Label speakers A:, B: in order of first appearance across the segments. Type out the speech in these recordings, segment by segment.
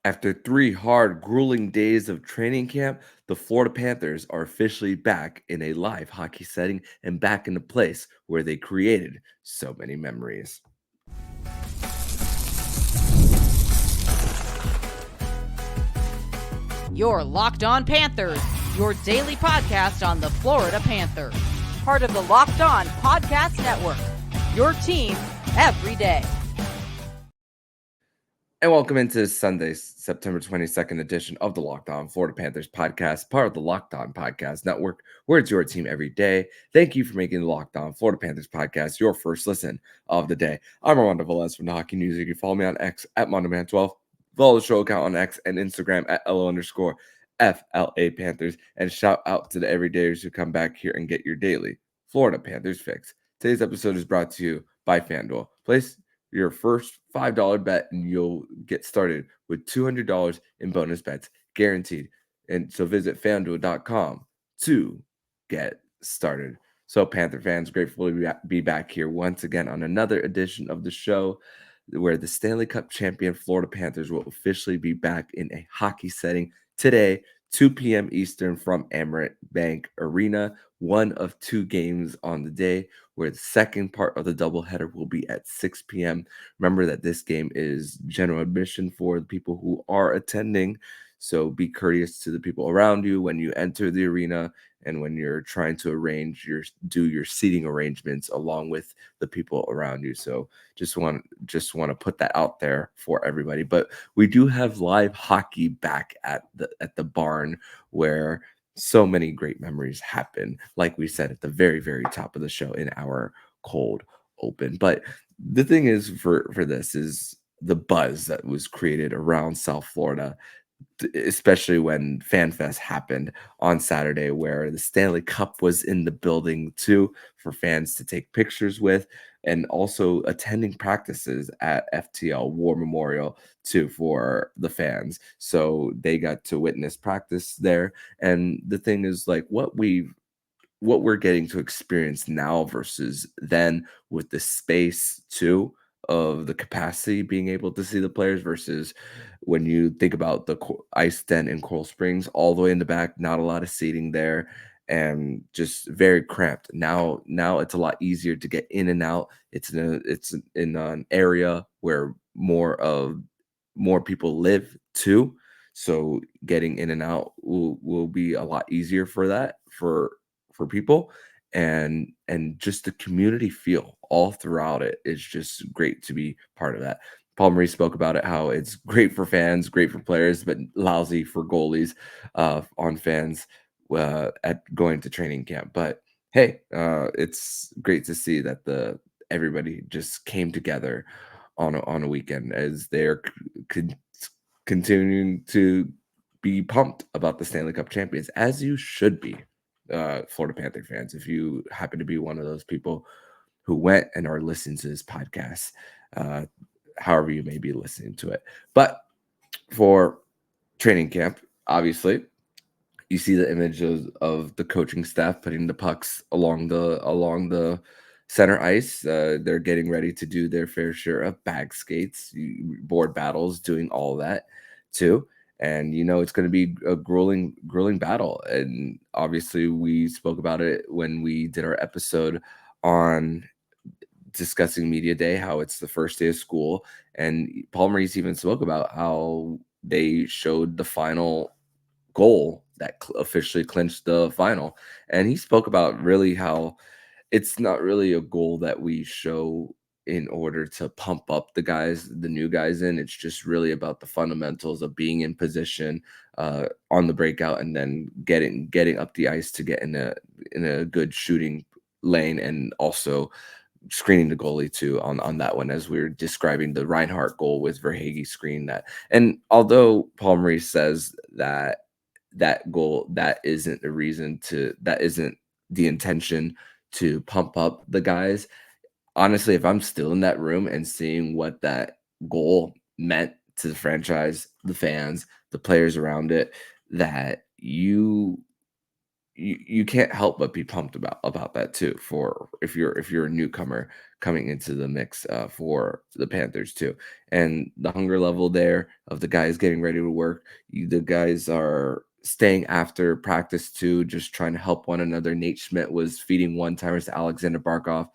A: After 3 hard, grueling days of training camp, the Florida Panthers are officially back in a live hockey setting and back in the place where they created so many memories.
B: You're Locked On Panthers, your daily podcast on the Florida Panthers. Part of the Locked On Podcast Network, your team every day.
A: And welcome into Sunday's September 22nd edition of the Locked On Florida Panthers podcast, part of the Locked On Podcast Network, where it's your team every day. Thank you for making the Locked On Florida Panthers podcast your first listen of the day. I'm Armando Velez from the Hockey News. You can follow me on X at MondoMan12. Follow the show account on X and Instagram at LO_FLA Panthers. And shout out to the everydayers who come back here and get your daily Florida Panthers fix. Today's episode is brought to you by FanDuel. Place your first $5 bet and you'll get started with $200 in bonus bets guaranteed. And so visit FanDuel.com to get started. So Panther fans, grateful to be back here once again on another edition of the show, where the Stanley Cup champion Florida Panthers will officially be back in a hockey setting today, 2 p.m. Eastern from Amerant Bank Arena. One of 2 games on the day, where the second part of the doubleheader will be at 6 p.m. Remember that this game is general admission for the people who are attending, so be courteous to the people around you when you enter the arena and when you're trying to do your seating arrangements along with the people around you. So just want to put that out there for everybody. But we do have live hockey back at the barn, where so many great memories happen, like we said at the very, very top of the show in our cold open. But the thing is for this is the buzz that was created around South Florida, especially when FanFest happened on Saturday, where the Stanley Cup was in the building too for fans to take pictures with, and also attending practices at FTL War Memorial too for the fans. So they got to witness practice there. And the thing is, like, what we're getting to experience now versus then, with the space too of the capacity being able to see the players, versus when you think about the ice den in Coral Springs all the way in the back, not a lot of seating there and just very cramped. Now it's a lot easier to get in and out. It's in an area where more people live too, so getting in and out will be a lot easier for that for people. And just the community feel all throughout it is just great to be part of that. Paul Maurice spoke about it, how it's great for fans, great for players, but lousy for goalies on fans at going to training camp. But hey, it's great to see that everybody just came together on a weekend, as they're continuing to be pumped about the Stanley Cup champions, as you should be, Florida Panther fans, if you happen to be one of those people who went and are listening to this podcast, however you may be listening to it. But for training camp, obviously, you see the images of the coaching staff putting the pucks along the center ice. They're getting ready to do their fair share of bag skates, board battles, doing all that too. And it's going to be a grueling battle. And obviously, we spoke about it when we did our episode on discussing media day, how it's the first day of school. And Paul Maurice even spoke about how they showed the final goal that officially clinched the final. And he spoke about really how it's not really a goal that we show in order to pump up the new guys in. It's just really about the fundamentals of being in position on the breakout, and then getting up the ice to get in a good shooting lane, and also screening the goalie too on that one, as we were describing the Reinhardt goal with Verhaeghe screen that. And although Paul Maurice says that goal, that isn't the intention to pump up the guys. Honestly, if I'm still in that room and seeing what that goal meant to the franchise, the fans, the players around it, that you you can't help but be pumped about that too. For if you're a newcomer coming into the mix for the Panthers too, and the hunger level there of the guys getting ready to work. The guys are staying after practice too, just trying to help one another. Nate Schmidt was feeding one timers to Alexander Barkov.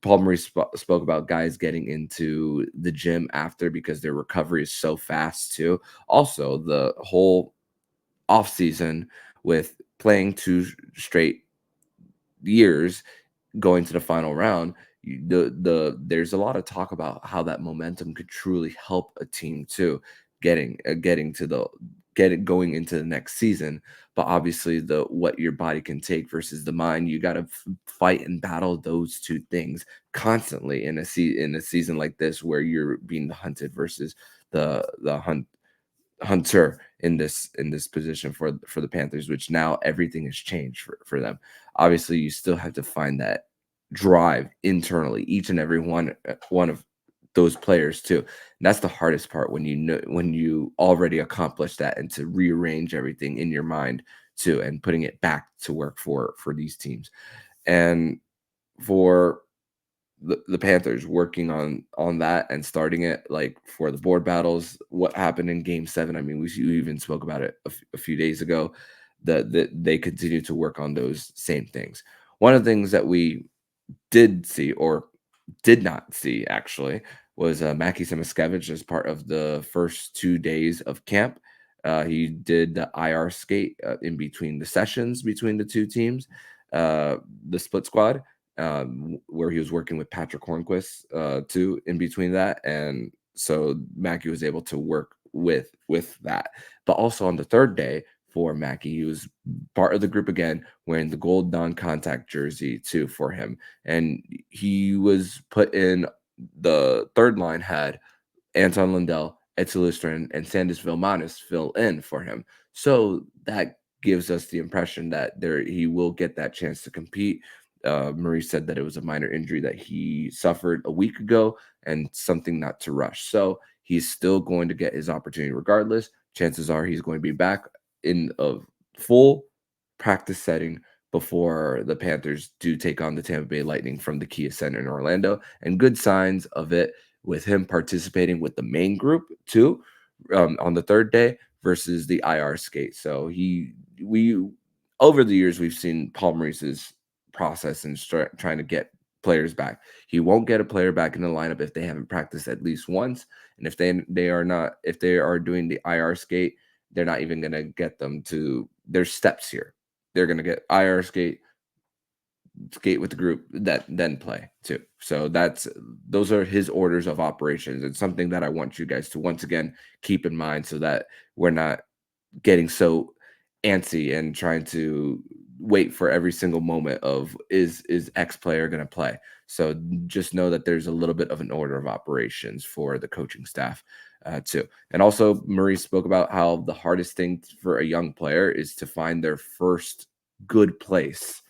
A: Paul Maurice spoke about guys getting into the gym after because their recovery is so fast too. Also, the whole off season with playing two straight years going to the final round, there's a lot of talk about how that momentum could truly help a team too, getting to the getting going into the next season. But obviously, the what your body can take versus the mind, you got to fight and battle those two things constantly in a season like this where you're being hunted versus the hunter in this position for the Panthers, which now everything has changed for them. Obviously, you still have to find that drive internally, each and every one of those players too. And that's the hardest part when you know when you already accomplished that and to rearrange everything in your mind too and putting it back to work for these teams. And for the Panthers working on that and starting it like for the board battles. What happened in Game 7? I mean, we even spoke about it a few days ago. That they continue to work on those same things. One of the things that we did see or did not see actually was Mackie Samoskevich as part of the first 2 days of camp. He did the IR skate in between the sessions between the two teams, the split squad, where he was working with Patrick Hornquist too in between that, and so Mackie was able to work with that. But also on the third day for Mackie, he was part of the group again, wearing the gold non-contact jersey too for him, and he was put in the third line had Anton Lundell, Edsel Lusterin, and Sandis Vilmanis fill in for him. So that gives us the impression that there he will get that chance to compete. Marie said that it was a minor injury that he suffered a week ago and something not to rush. So he's still going to get his opportunity regardless. Chances are he's going to be back in a full practice setting before the Panthers do take on the Tampa Bay Lightning from the Kia Center in Orlando. And good signs of it with him participating with the main group too on the third day versus the IR skate. So we over the years we've seen Paul Maurice's process and trying to get players back. He won't get a player back in the lineup if they haven't practiced at least once, and if they are not if they are doing the IR skate, they're not even going to get them to there's steps here. They're going to get IR skate with the group that then play too. So those are his orders of operations. It's something that I want you guys to once again keep in mind so that we're not getting so antsy and trying to wait for every single moment of is X player going to play. So just know that there's a little bit of an order of operations for the coaching staff too. And also Marie spoke about how the hardest thing for a young player is to find their first good place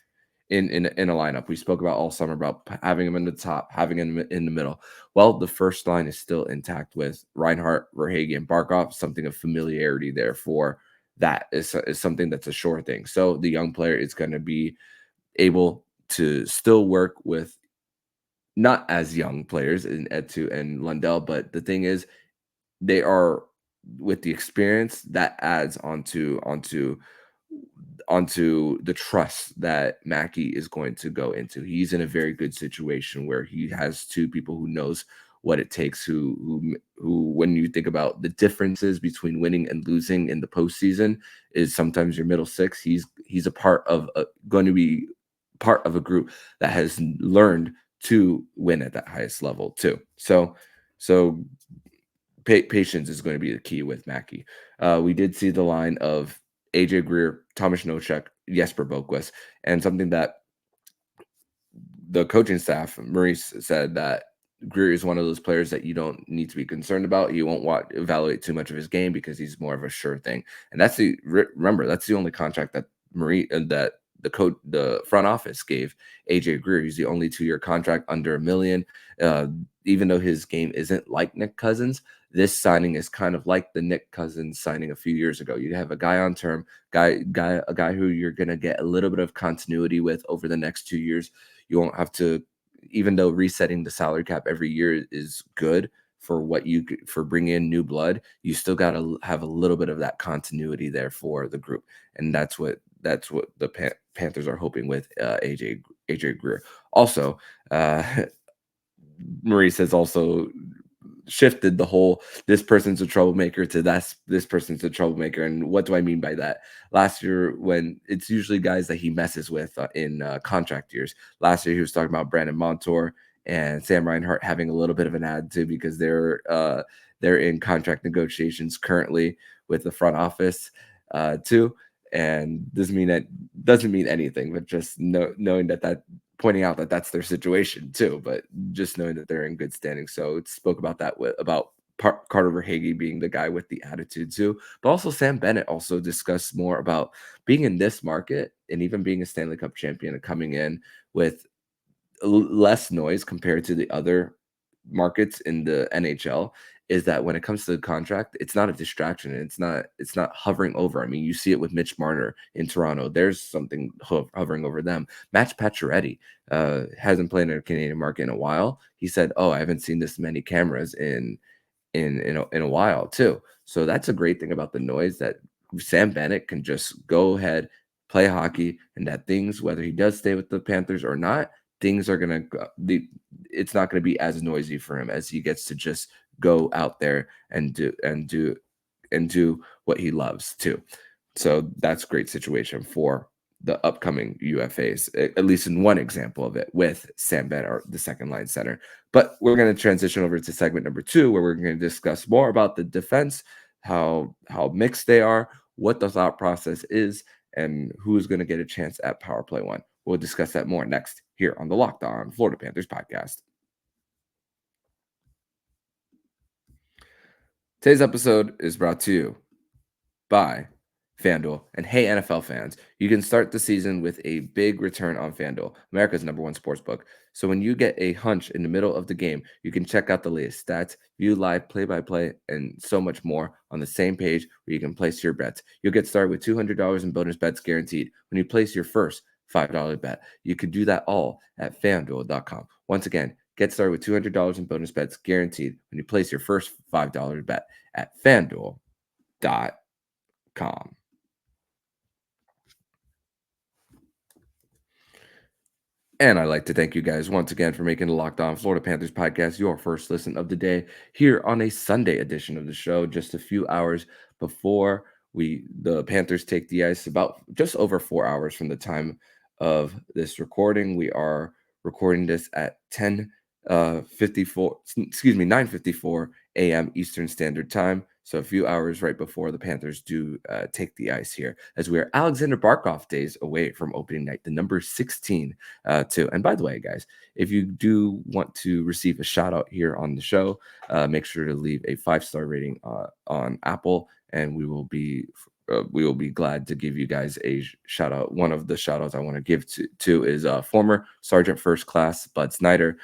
A: in a lineup. We spoke about all summer about having him in the top, having him in the middle. Well, the first line is still intact with Reinhart, Verhaeghe, and Barkov. Something of familiarity there for that is something that's a sure thing. So the young player is going to be able to still work with not as young players in Etu and Lundell, but the thing is they are with the experience that adds onto the trust that Mackie is going to go into. He's in a very good situation where he has two people who knows what it takes, who when you think about the differences between winning and losing in the postseason is sometimes your middle six. He's a part of going to be part of a group that has learned to win at that highest level too. So patience is going to be the key with Mackie. We did see the line of AJ Greer, Thomas Nosek, Jesper Boquist, and something that the coaching staff, Maurice, said that Greer is one of those players that you don't need to be concerned about. You won't evaluate too much of his game because he's more of a sure thing. And remember, that's the only contract that the front office gave AJ Greer. He's the only 2-year contract under $1 million. Even though his game isn't like Nick Cousins, this signing is kind of like the Nick Cousins signing a few years ago. You have a guy on term, a guy who you're gonna get a little bit of continuity with over the next 2 years. You won't have to, even though resetting the salary cap every year is good for for bringing in new blood, you still got to have a little bit of that continuity there for the group, and that's what the Panthers are hoping with AJ Greer. Also, Maurice has also shifted the whole this person's a troublemaker to this person's a troublemaker. And what do I mean by that? Last year, when it's usually guys that he messes with in contract years. Last year he was talking about Brandon Montour and Sam Reinhart having a little bit of an attitude because they're in contract negotiations currently with the front office too. And doesn't mean anything, but just knowing that pointing out that that's their situation too, but just knowing that they're in good standing. So it spoke about that about Carter Verhaeghe being the guy with the attitude too, but also Sam Bennett also discussed more about being in this market and even being a Stanley Cup champion and coming in with less noise compared to the other markets in the NHL. Is that when it comes to the contract, it's not a distraction. It's not hovering over. I mean, you see it with Mitch Marner in Toronto. There's something hovering over them. Match Pacioretty hasn't played in a Canadian market in a while. He said, "Oh, I haven't seen this many cameras in a while too." So that's a great thing about the noise, that Sam Bennett can just go ahead, play hockey, and that things, whether he does stay with the Panthers or not, things are gonna it's not gonna be as noisy for him as he gets to just go out there and do what he loves too. So that's a great situation for the upcoming UFAs, at least in one example of it with Sam Bennett, or the second line center. But we're going to transition over to segment number 2, where we're going to discuss more about the defense, how mixed they are, what the thought process is, and who's going to get a chance at Power Play 1. We'll discuss that more next here on the Locked On Florida Panthers podcast. Today's episode is brought to you by FanDuel. And hey, NFL fans, you can start the season with a big return on FanDuel, America's #1 sportsbook. So when you get a hunch in the middle of the game, you can check out the latest stats, view live play-by-play, and so much more on the same page where you can place your bets. You'll get started with $200 in bonus bets guaranteed when you place your first $5 bet. You can do that all at FanDuel.com. Once again, get started with $200 in bonus bets guaranteed when you place your first $5 bet at FanDuel.com. And I'd like to thank you guys once again for making the Locked On Florida Panthers podcast your first listen of the day here on a Sunday edition of the show, just a few hours before the Panthers take the ice, about just over 4 hours from the time of this recording. We are recording this at 9:54 a.m. Eastern Standard Time. So a few hours right before the Panthers do take the ice here, as we are Alexander Barkov days away from opening night, the number 16 too. And by the way, guys, if you do want to receive a shout out here on the show, make sure to leave a 5-star rating on Apple, and we will be glad to give you guys a shout out. One of the shout outs I want to give to is former Sergeant First Class Bud Snyder,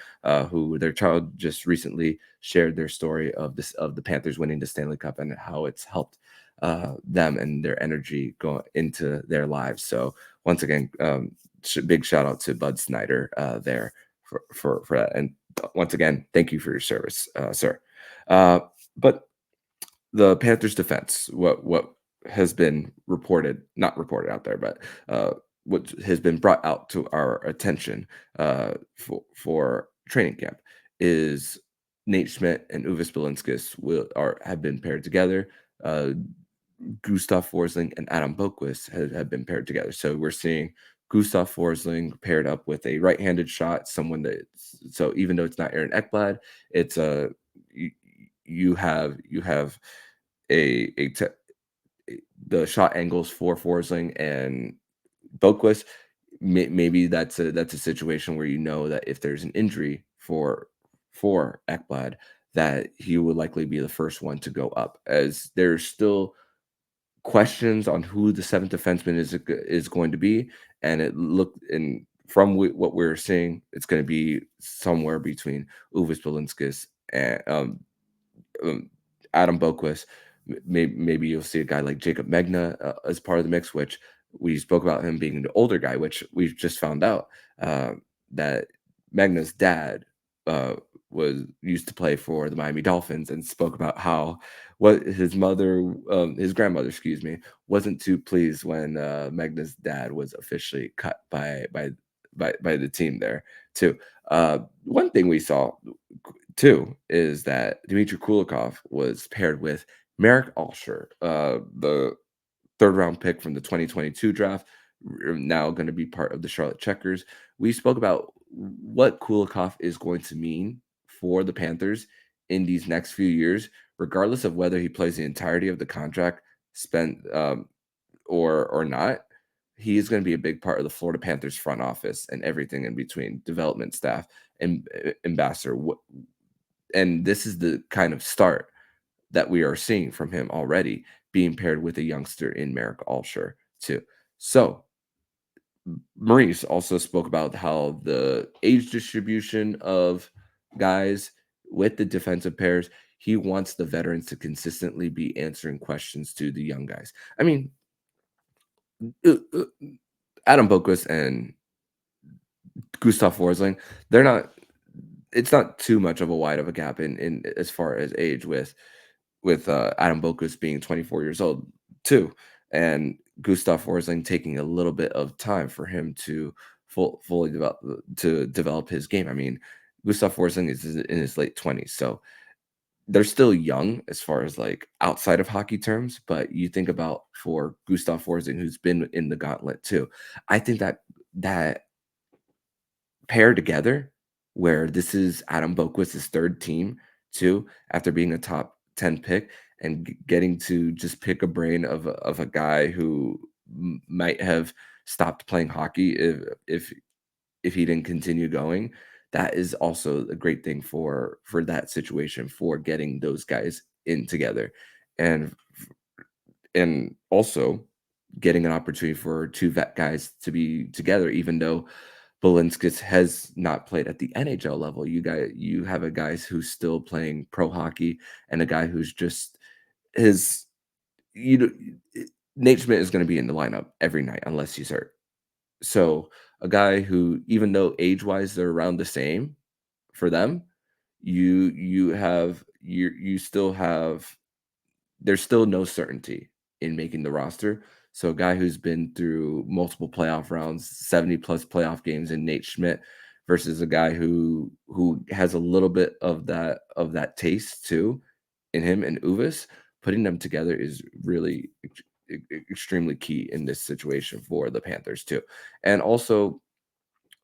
A: who their child just recently shared their story of the Panthers winning the Stanley Cup and how it's helped them and their energy go into their lives. So once again, big shout out to Bud Snyder there for that. And once again, thank you for your service, sir. But the Panthers defense, what has been not reported out there, but what has been brought out to our attention for training camp is Nate Schmidt and Uvis Belinskis have been paired together. Gustav Forsling and Adam Boqvist have been paired together. So we're seeing Gustav Forsling paired up with a right-handed shot, so even though it's not Aaron Ekblad, it's you have the shot angles for Forsling and Boqvist. Maybe that's a situation where you know that if there's an injury for Ekblad, that he would likely be the first one to go up, as there's still questions on who the seventh defenseman is going to be, and it looked in from what we're seeing, it's going to be somewhere between Uvis Belinskis and um, Adam Boquist. Maybe you'll see a guy like Jacob Megna as part of the mix, which we spoke about him being the older guy, which we've just found out that Megna's dad uh, was used to play for the Miami Dolphins, and spoke about how what his grandmother, excuse me, wasn't too pleased when Megna's dad was officially cut by the team there too. One thing we saw too is that Dmitry Kulikov was paired with Merrick Alsher, the third round pick from the 2022 draft, now going to be part of the Charlotte Checkers. We spoke about what Kulikov is going to mean for the Panthers in these next few years, regardless of whether he plays the entirety of the contract spent or not. He is going to be a big part of the Florida Panthers front office and everything in between, development staff and ambassador. And this is the kind of start that we are seeing from him already, being paired with a youngster in Merrick Alsher too. So Maurice also spoke about how the age distribution of guys with the defensive pairs, he wants the veterans to consistently be answering questions to the young guys. I mean, uh, uh, Adam Boquist and Gustav Forsling, they're not. It's not too much of a wide of a gap in as far as age with Adam Boquist being 24 years old too, and Gustav Forsling taking a little bit of time for him to fully develop his game. I mean, Gustav Forsling is in his late 20s, so they're still young as far as like outside of hockey terms. But you think about for Gustav Forsling, who's been in the gauntlet too, I think that pair together, where this is Adam Boquist's third team too, after being a top 10 pick, and getting to just pick a brain of a guy who might have stopped playing hockey if he didn't continue going. That is also a great thing for that situation, for getting those guys in together, and and also getting an opportunity for two vet guys to be together, even though Belinskis has not played at the NHL level. You have a guy who's still playing pro hockey, and a guy who's just his you know Nate Schmidt is going to be in the lineup every night unless he's hurt. So a guy who, even though age wise they're around the same for them, you still have there's still no certainty in making the roster. So a guy who's been through multiple playoff rounds, 70 plus playoff games in Nate Schmidt, versus a guy who has a little bit of that taste too in him and Uvis, putting them together is really extremely key in this situation for the Panthers too. And also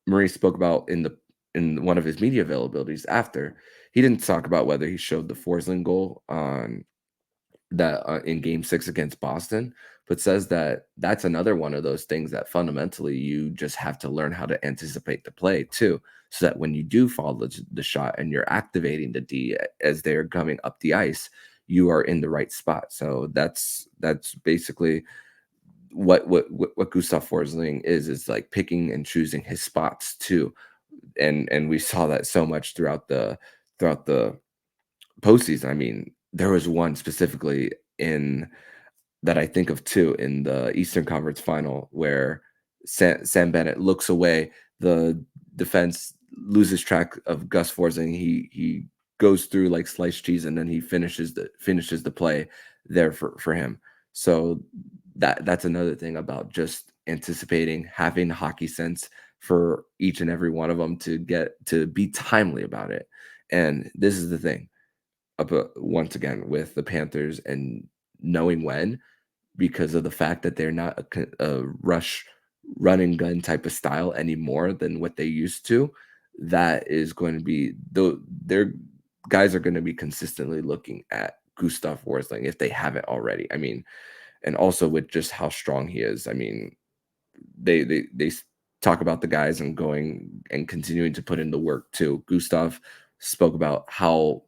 A: Murray spoke about in one of his media availabilities after, he didn't talk about whether he showed the Forsling goal on that in game 6 against Boston, but says that that's another one of those things that fundamentally you just have to learn how to anticipate the play too, so that when you do follow the shot and you're activating the D as they're coming up the ice, you are in the right spot. So that's basically what Gustav Forsling is like picking and choosing his spots too, and we saw that so much throughout the postseason. I mean, there was one specifically in that I think of too in the Eastern Conference Final where Sam Bennett looks away, the defense loses track of Gus Forsling. He goes through like sliced cheese, and then he finishes the play there for him. So that's another thing about just anticipating, having hockey sense for each and every one of them to get to be timely about it. And this is the thing once again with the Panthers and knowing when, because of the fact that they're not a rush run and gun type of style anymore than what they used to. That is going to be their guys are going to be consistently looking at Gustav Forsling if they haven't already. I mean, and also with just how strong he is. I mean, they talk about the guys and going and continuing to put in the work too. Gustav spoke about how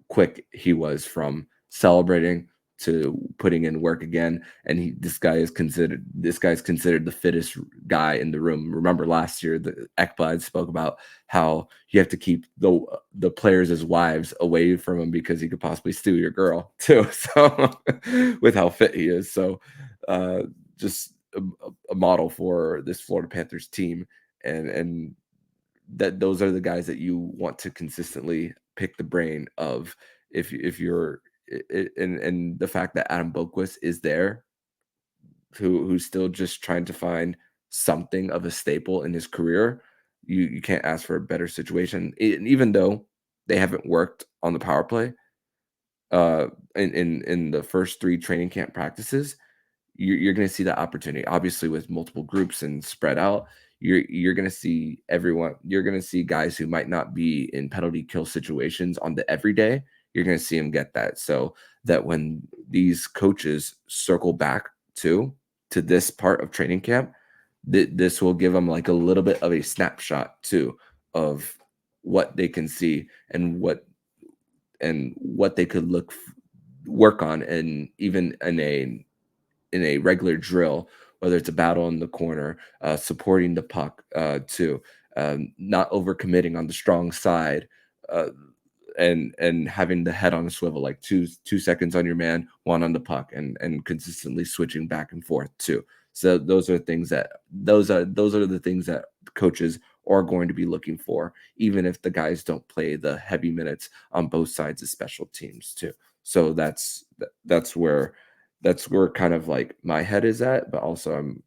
A: quick he was from celebrating to putting in work again, and this guy's considered the fittest guy in the room. Remember last year, the Ekblad spoke about how you have to keep the players as wives away from him because he could possibly steal your girl too. So with how fit he is, so just a model for this Florida Panthers team, and that those are the guys that you want to consistently pick the brain of if you're and the fact that Adam Boquist is there, who's still just trying to find something of a staple in his career. You can't ask for a better situation. And even though they haven't worked on the power play in the first 3 training camp practices, you're going to see that opportunity. Obviously, with multiple groups and spread out, you're going to see everyone. You're going to see guys who might not be in penalty kill situations on the everyday. You're going to see them get that, so that when these coaches circle back to this part of training camp, this will give them like a little bit of a snapshot too of what they can see and what they could work on, and even in a regular drill, whether it's a battle in the corner, supporting the puck too, not overcommitting on the strong side, uh, and having the head on a swivel, like 2 seconds on your man, 1 on the puck, and consistently switching back and forth too. So those are the things that coaches are going to be looking for, even if the guys don't play the heavy minutes on both sides of special teams too. So that's where kind of like my head is at, but also I'm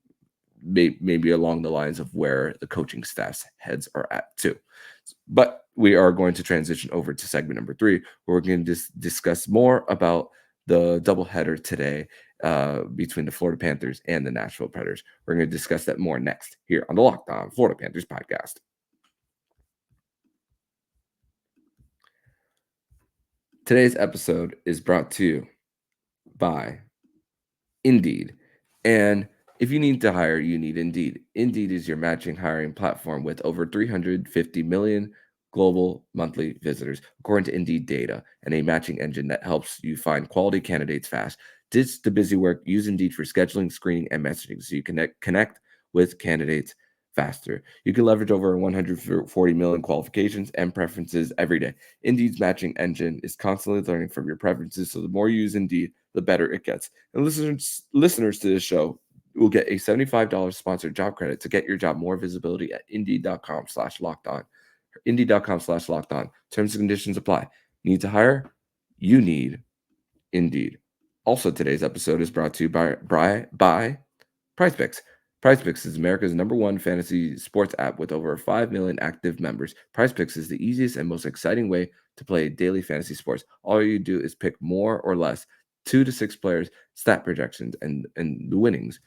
A: maybe along the lines of where the coaching staff's heads are at too. But we are going to transition over to segment number 3, where we're going to discuss more about the doubleheader today between the Florida Panthers and the Nashville Predators. We're going to discuss that more next here on the Locked On Florida Panthers podcast. Today's episode is brought to you by Indeed. And if you need to hire, you need Indeed. Indeed is your matching hiring platform with over 350 million global monthly visitors, according to Indeed data, and a matching engine that helps you find quality candidates fast. Ditch the busy work. Use Indeed for scheduling, screening, and messaging so you connect with candidates faster. You can leverage over 140 million qualifications and preferences every day. Indeed's matching engine is constantly learning from your preferences, so the more you use Indeed, the better it gets. And listeners to this show will get a $75 sponsored job credit to get your job more visibility at Indeed.com/lockedon. Indeed.com/lockedon. Terms and conditions apply. Need to hire? You need Indeed. Also, today's episode is brought to you by PrizePicks. PrizePicks is America's #1 fantasy sports app with over 5 million active members. PrizePicks is the easiest and most exciting way to play daily fantasy sports. All you do is pick more or less 2 to 6 players, stat projections, and the winnings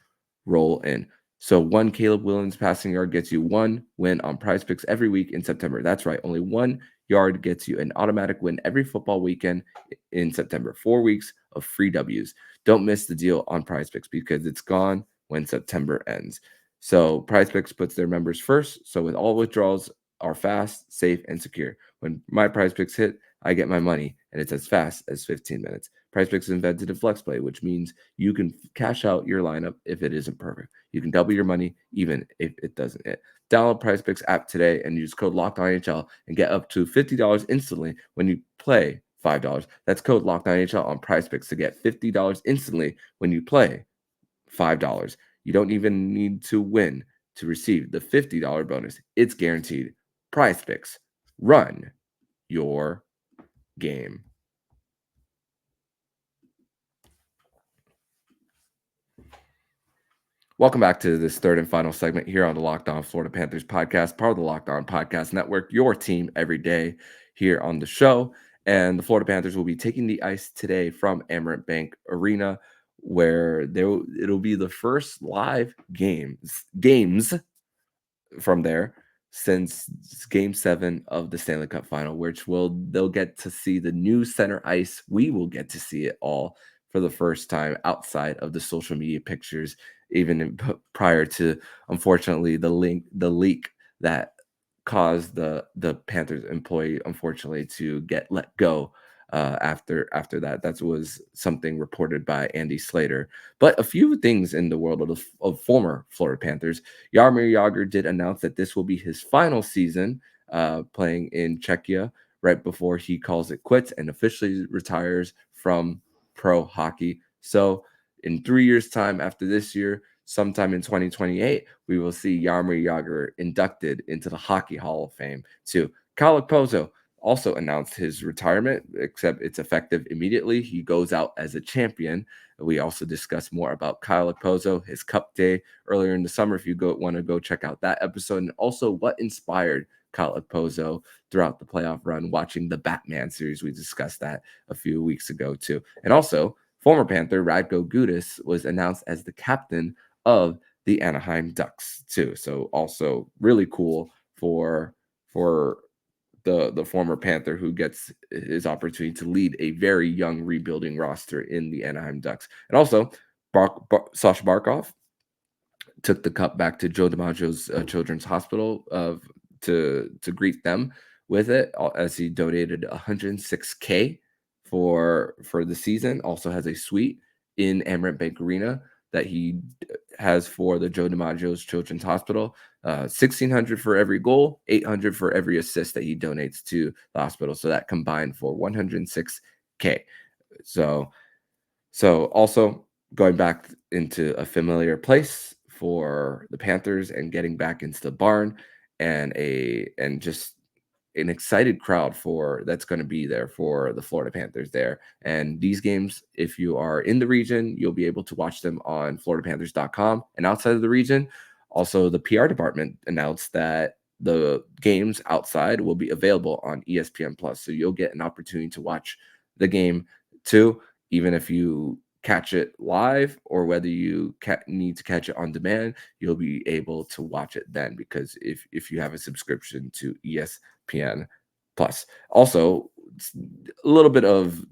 A: roll in. So 1 Caleb Williams passing yard gets you 1 win on PrizePicks every week in September. That's right, only 1 yard gets you an automatic win every football weekend in September. 4 weeks of free W's. Don't miss the deal on PrizePicks because it's gone when September ends. So PrizePicks puts their members first. So with all withdrawals are fast, safe, and secure. When my PrizePicks hit, I get my money, and it's as fast as 15 minutes. PrizePicks invented a flex play, which means you can cash out your lineup if it isn't perfect. You can double your money even if it doesn't hit. Download PrizePicks app today and use code LOCKEDONNHL and get up to $50 instantly when you play $5. That's code LOCKEDONNHL on PrizePicks to get $50 instantly when you play $5. You don't even need to win to receive the $50 bonus. It's guaranteed. PrizePicks. Run your game. Welcome back to this third and final segment here on the Locked On Florida Panthers podcast, part of the Locked On Podcast Network, your team every day here on the show. And the Florida Panthers will be taking the ice today from Amerant Bank Arena, where it'll be the first live games from there since Game 7 of the Stanley Cup Final, which they'll get to see the new center ice. We will get to see it all for the first time outside of the social media pictures, even prior to, unfortunately, the leak that caused the Panthers employee, unfortunately, to get let go after that. That was something reported by Andy Slater. But a few things in the world of former Florida Panthers. Jaromir Jagr did announce that this will be his final season playing in Czechia right before he calls it quits and officially retires from pro hockey. So in 3 years' time after this year, sometime in 2028, we will see Jaromir Jagr inducted into the Hockey Hall of Fame too. Kyle Okposo also announced his retirement, except it's effective immediately. He goes out as a champion. We also discussed more about Kyle Okposo, his Cup Day earlier in the summer. If you want to go check out that episode, and also what inspired Kyle Okposo throughout the playoff run, watching the Batman series. We discussed that a few weeks ago too. And also, former Panther Radko Gudas was announced as the captain of the Anaheim Ducks too. So also really cool for the former Panther who gets his opportunity to lead a very young rebuilding roster in the Anaheim Ducks. And also, Sasha Barkov took the cup back to Joe DiMaggio's Children's Hospital to greet them with it, as he donated 106K for the season. Also has a suite in Amerant Bank Arena that he has for the Joe DiMaggio's Children's Hospital. 1,600 for every goal, 800 for every assist that he donates to the hospital. So that combined for 106K. So also going back into a familiar place for the Panthers and getting back into the barn, and just an excited crowd that's going to be there for the Florida Panthers there. And these games, if you are in the region, you'll be able to watch them on floridapanthers.com. And outside of the region, also the PR department announced that the games outside will be available on ESPN Plus. So you'll get an opportunity to watch the game too, even if you catch it live or whether you need to catch it on demand, you'll be able to watch it then, because if you have a subscription to ESPN Plus. Also, a little bit of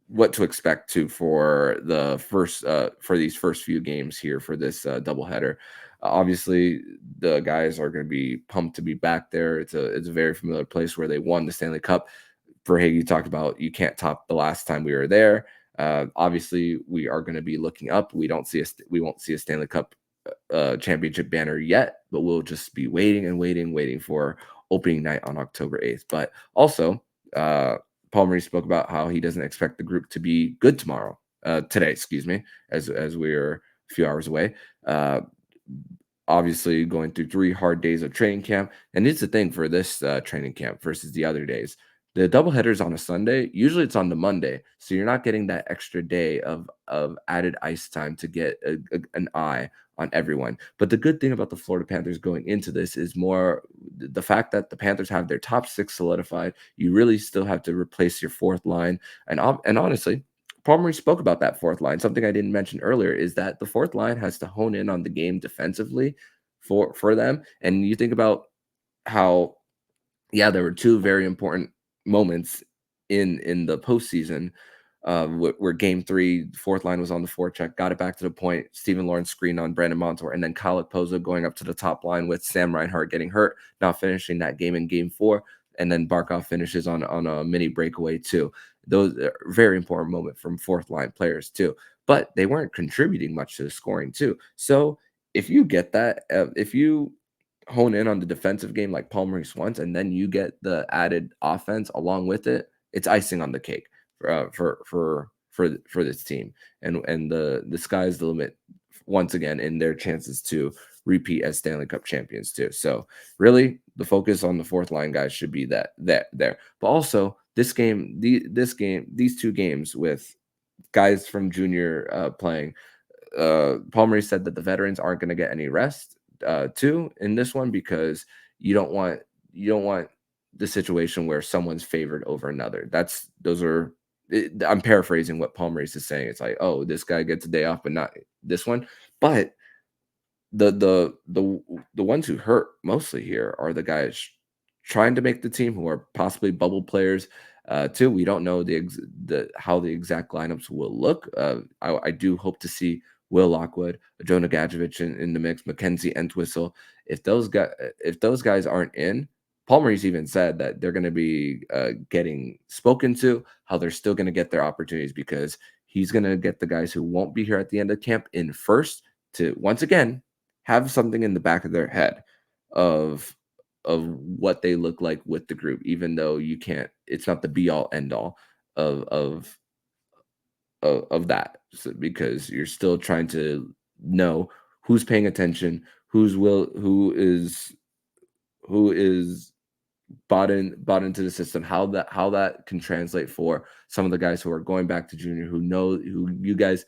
A: what to expect too for the first for these first few games here for this doubleheader. Obviously, the guys are going to be pumped to be back there. It's a very familiar place where they won the Stanley Cup. Verhaeghe talked about you can't top the last time we were there. Obviously, we are going to be looking up. We won't see a Stanley Cup championship banner yet, but we'll just be waiting for opening night on October 8th. But also, Paul Maurice spoke about how he doesn't expect the group to be good today, as we're a few hours away. Obviously, going through 3 hard days of training camp, and it's the thing for this training camp versus the other days. The doubleheader's on a Sunday. Usually it's on the Monday, so you're not getting that extra day of added ice time to get an eye on everyone. But the good thing about the Florida Panthers going into this is more the fact that the Panthers have their top 6 solidified. You really still have to replace your fourth line, and honestly, Paul Maurice spoke about that fourth line. Something I didn't mention earlier is that the fourth line has to hone in on the game defensively for them. And you think about how, there were 2 very important moments in the postseason, where game 3, fourth line was on the forecheck, got it back to the point. Stephen Lawrence screened on Brandon Montour, and then Kyle Okposo going up to the top line with Sam Reinhart getting hurt, not finishing that game in game 4, and then Barkov finishes on a mini breakaway too. Those are very important moment from fourth line players too, but they weren't contributing much to the scoring too. So if you get that, if you hone in on the defensive game like Paul Maurice wants, and then you get the added offense along with it, it's icing on the cake for this team. And the sky's the limit once again in their chances to repeat as Stanley Cup champions too. So really, the focus on the fourth line guys should be that there. But also these 2 games with guys from junior playing. Paul Maurice said that the veterans aren't going to get any rest too in this one, because you don't want the situation where someone's favored over another. I'm paraphrasing what Paul Maurice is saying. It's like, oh, this guy gets a day off, but not this one. But the ones who hurt mostly here are the guys trying to make the team, who are possibly bubble players too. We don't know how the exact lineups will look. I do hope to see Will Lockwood, Jonah Gadjevich in the mix, Mackenzie Entwistle. If those guys aren't in, Paul Maurice even said that they're going to be getting spoken to, how they're still going to get their opportunities because he's going to get the guys who won't be here at the end of camp in first to once again have something in the back of their head of what they look like with the group, even though you can't. It's not the be all end all of that, so, because you're still trying to know who's paying attention, who is bought into the system, how that can translate for some of the guys who are going back to junior, who you guys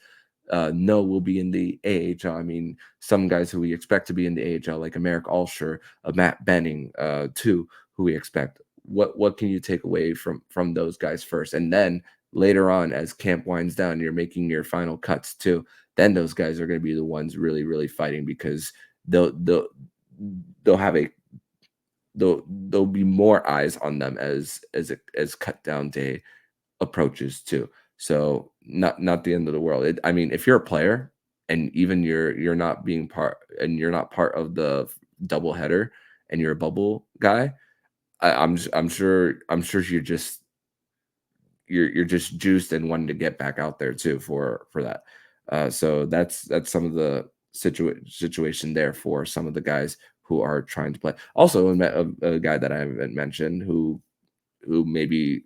A: know will be in the AHL. I mean, some guys who we expect to be in the AHL, like Merrick Alsher, Matt Benning, too, who we expect. What can you take away from those guys first, and then later on, as camp winds down, you're making your final cuts too. Then those guys are going to be the ones really fighting, because they'll have a there'll be more eyes on them as cut down day approaches too. So not the end of the world. I mean, if you're a player and even you're not being part, and you're not part of the doubleheader, and you're a bubble guy, I'm sure you're just juiced and wanting to get back out there too for that. So that's some of the situation there for some of the guys who are trying to play. Also, a guy that I haven't mentioned who maybe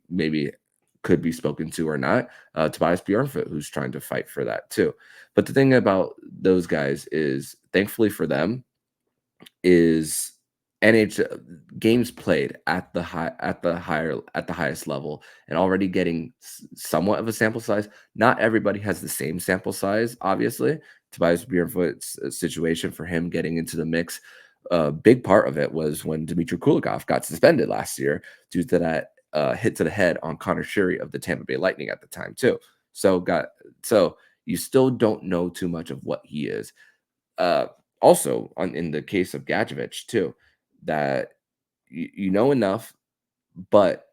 A: could be spoken to or not, Tobias Bjornfoot, who's trying to fight for that too. But the thing about those guys is, thankfully for them, is NHL games played at the highest level, and already getting somewhat of a sample size. Not everybody has the same sample size, obviously. Tobias Bjornfoot's situation, for him getting into the mix, a big part of it was when Dmitry Kulikov got suspended last year due to that hit to the head on Connor Sherry of the Tampa Bay Lightning at the time too. So you still don't know too much of what he is. Also, in the case of Gadjevich too, that you know enough, but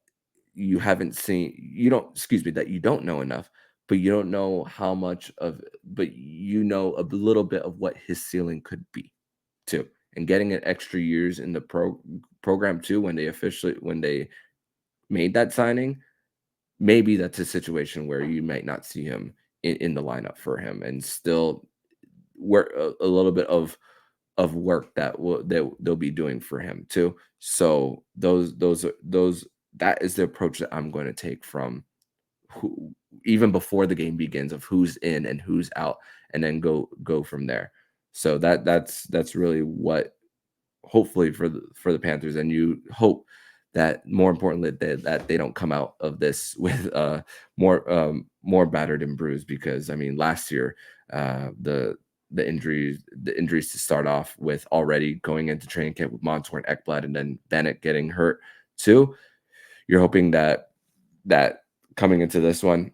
A: you haven't seen you don't excuse me that you don't know enough, but you don't know how much of, but you know a little bit of what his ceiling could be too. And getting an extra years in the program too, when they made that signing, maybe that's a situation where you might not see him in the lineup for him, and still work a little bit of work that they'll be doing for him too. So that is the approach that I'm going to take from who, even before the game begins, of who's in and who's out, and then go from there. So that's really what, hopefully for the Panthers, and you hope that, more importantly, that they don't come out of this with more battered and bruised, because I mean, last year the injuries to start off with, already going into training camp with Montour and Ekblad, and then Bennett getting hurt too. You're hoping that coming into this one,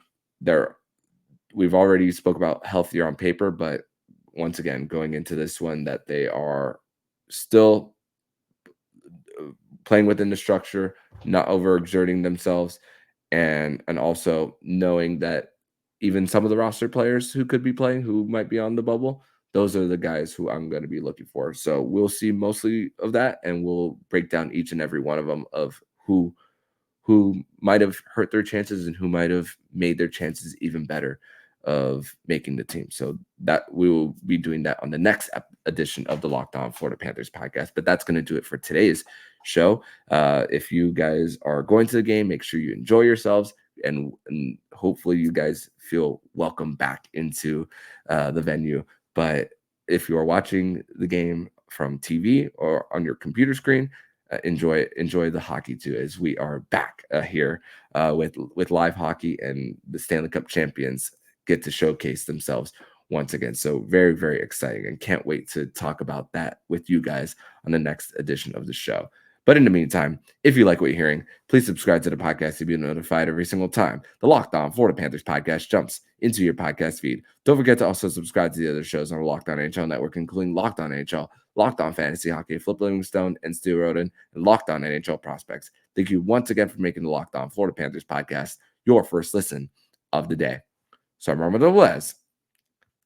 A: we've already spoke about healthier on paper, but once again, going into this one, that they are still playing within the structure, not overexerting themselves, and also knowing that even some of the roster players who could be playing, who might be on the bubble, those are the guys who I'm going to be looking for. So we'll see mostly of that, and we'll break down each and every one of them, of who might have hurt their chances and who might have made their chances even better of making the team. So that we will be doing that on the next edition of the Locked On Florida Panthers podcast. But that's going to do it for today's show. If you guys are going to the game, make sure you enjoy yourselves, and hopefully you guys feel welcome back into the venue. But if you are watching the game from TV or on your computer screen, enjoy the hockey too, as we are back here with live hockey, and the Stanley Cup champions get to showcase themselves once again. So very, very exciting, and can't wait to talk about that with you guys on the next edition of the show. But in the meantime, if you like what you're hearing, please subscribe to the podcast to be notified every single time the Locked On Florida Panthers podcast jumps into your podcast feed. Don't forget to also subscribe to the other shows on the Locked On NHL network, including Locked On NHL, Locked On Fantasy Hockey, Flip Livingstone, and Stu Roden, and Locked On NHL Prospects. Thank you once again for making the Locked On Florida Panthers podcast your first listen of the day. So I'm Armando Velez,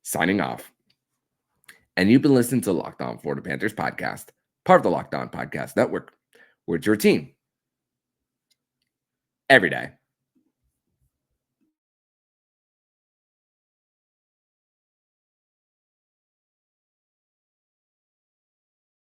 A: signing off. And you've been listening to Locked On Florida Panthers podcast, part of the Locked On Podcast Network, where it's your team every day.